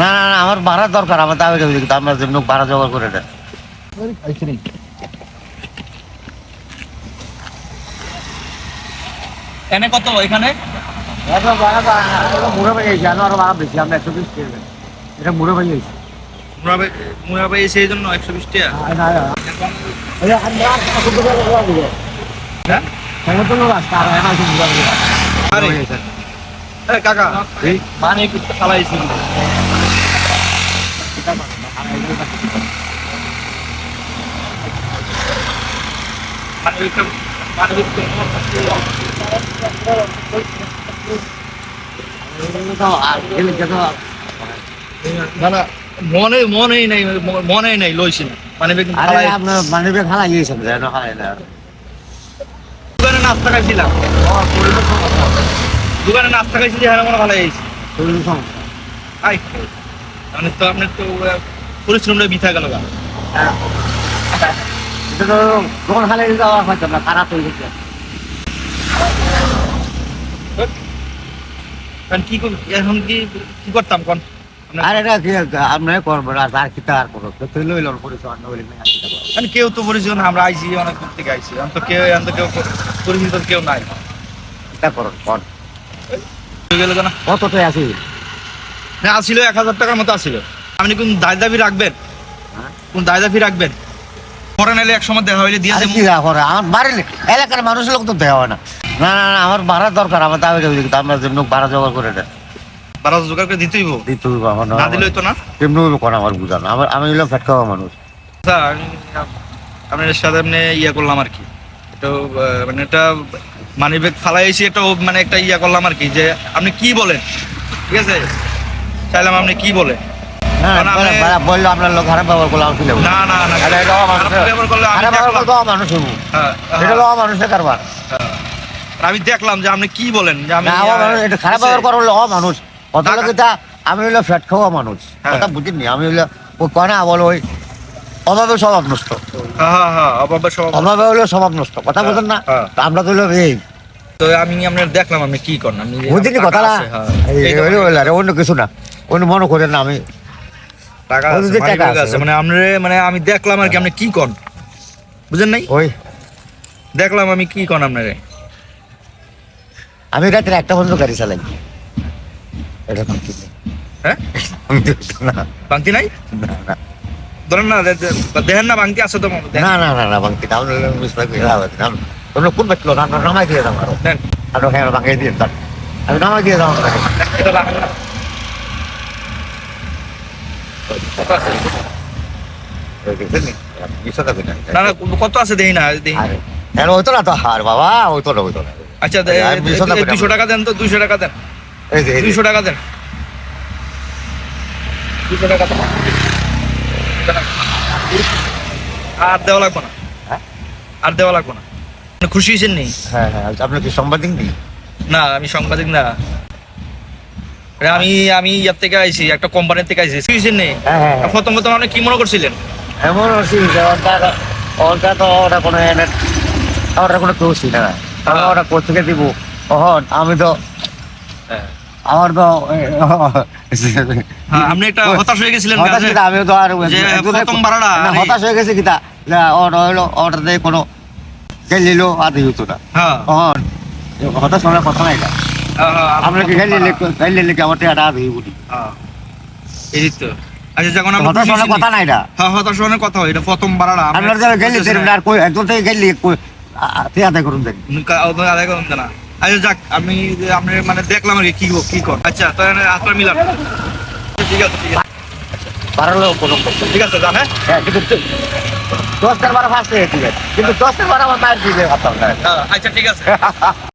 না না না, আমার ভাড়া দরকার, আমার দাবি দাবি কিন্তু আমার জন্য ভাড়া জোগাড় করে দেন। এনে কত এখানে? মুড়ে ভাই গেছি, আরো ভাড়া বেশি, আমরা 120 টাকা। এটা মুড়ে ভাই গেছি। মুরাবাই সেই জন্য 120 টাকা। হ্যাঁ? আরে আরে কাকা মানে একটু চালাইছি। না না মনেই নাই লইছি না মানে আপনার মানে খালা গিয়েছেন খালাই না। দোকানে নাস্তা খাইছিলাম, দোকানে নাস্তা খাইছি যে হ্যাঁ মনে ভালো হয়েছে। আই মানে তো আপনার তো পরিশ্রমটা বিথা গেল। দোকান খালাই যাওয়া হয়তো না, খারাপ হয়ে গেছে। কি এখন কি করতাম কোন? আর এটা কি আপনার করবেন আর কি তার করো তুই লইল পরিচয় না হইলে মানে কেউ তো পরিচিত না, আমরা আইছি অনেক দূর থেকে আইছি, এখন তো কেউ পরিচিত কেউ নাই। এটা করুন কোন গেল কেন? কতটাই আছে না আসছিল 1000 টাকার মতো আসছিল। আপনি কোন দায় দাবি রাখবেন? কোন দায় দাবি রাখবেন? পরে নাইলে এক সময় দেখা হইলে দিয়ে দেবো। কি করে আমার বাড়ির এলাকার মানুষের লোক তো দেওয়া হয় না। না না না, আমার ভাড়া দরকার, আমার দাবি দাবি কিন্তু আমার জন্য ভাড়া জোগাড় করে দেন। ভাড়া জোগাড় করে দিতেই হইব, দিতে হইব আমার না দিলে হইতো না। কেমনি হইব কোন আমার বুঝানো, আমি হইলাম ফ্যাট খাওয়া মানুষ। স্যার আপনার সাথে এমনি ইয়ে করলাম আর কি, তো মানে এটা মানি ব্যাগ ফালাইছি, এটা মানে একটা ইয়া করলাম আর কি, যে আপনি কি বলেন, ঠিক আছে চাইলাম আপনি কি বলেন। বললো আপনার লোক খারাপ ব্যবহার করলে আমি না না না, মানুষের কারবার। আমি দেখলাম যে আপনি কি বলেন, যে আমি খারাপ ব্যবহার করলে মানুষ কথা, আমি হইলো ফ্যাট খাওয়া মানুষ, কথা বুঝিনি। আমি হইলো ওই কনা বলো ওই অভাবে স্বভাব নষ্ট, অভাবে হইলো স্বভাব নষ্ট, কথা বুঝেন না। আমরা তো হইলো এই তো আমি আপনার দেখলাম আপনি কি করেন, আমি বুঝিনি কথা না, অন্য কিছু না, অন্য মনে করেন না। আমি টাকা আছে মানে মানে আমি দেখলাম আর কি আপনি কি করেন, বুঝেন নাই? ওই দেখলাম আমি কি করেন আপনারে। আমি রাত্রে একটা পর্যন্ত গাড়ি চালাই, এটা বাংতি নেই। হ্যাঁ না বাংতি নাই, না না ধরেন না দেখেন না বাংতি আছে তো। না না না না বাংতি না, তোমরা কোন বাচ্চা না নামাই দিয়ে দাম আরো দেন আরো হ্যাঁ বাঙাই দিয়ে দাম, আমি নামাই দিয়ে দাম। এটা রাখেন না। না না কত আছে দেখি না দেখি। হইতো না তো হার বাবা, হইতো না হইতো না। আচ্ছা 200 টাকা দেন তো, 200 টাকা দেন, 200 টাকা দেন, 200 টাকা দেন। আর দেওয়া লাগবে না, আর দেওয়া লাগবে না। খুশি হয়েছেন নি? হ্যাঁ হ্যাঁ, আপনার কি সাংবাদিক নেই? না আমি সাংবাদিক না, আমি ইয়ার থেকে আইছি, একটা কোম্পানির থেকে আইছি। খুশি নেই? প্রথম প্রথম আপনি কি মনে করছিলেন? এমন ওটা তো ওটা কোনো ওটা কোনো কেউ ছিল না, ওটা কোথেকে দিব। আমি তো আমার তো আপনি একটা হতাশ হয়ে গেছিলেন, আমি তো আর হতাশ হয়ে গেছি কিতা হইলো অর্ডার দিয়ে কোনো গেলিল আদি হতো না। হতাশ হওয়ার কথা নাই, আমরা কি গেলি আমার টাকা আদি বুঝি এই তো। আচ্ছা যখন হতাশ হওয়ার কথা নাই, হতাশ হওয়ার কথা, এটা প্রথম বাড়াটা আমরা গেলি আর কই একজন থেকে গেলি আদায় করুন দেন আদায় করুন না। আচ্ছা যাক, আমি আপনি মানে দেখলাম আর কি কি কর। আচ্ছা তো আপনার মিলান, ঠিক আছে ঠিক আছে, বাড়ালো কোনো ঠিক আছে যান। হ্যাঁ কিন্তু 10 টাকা বাড়া ফার্স্ট ঠিক আছে, কিন্তু 10 টাকা বাড়া আমার মায়ের দিবে ভাবতাম না। আচ্ছা ঠিক আছে।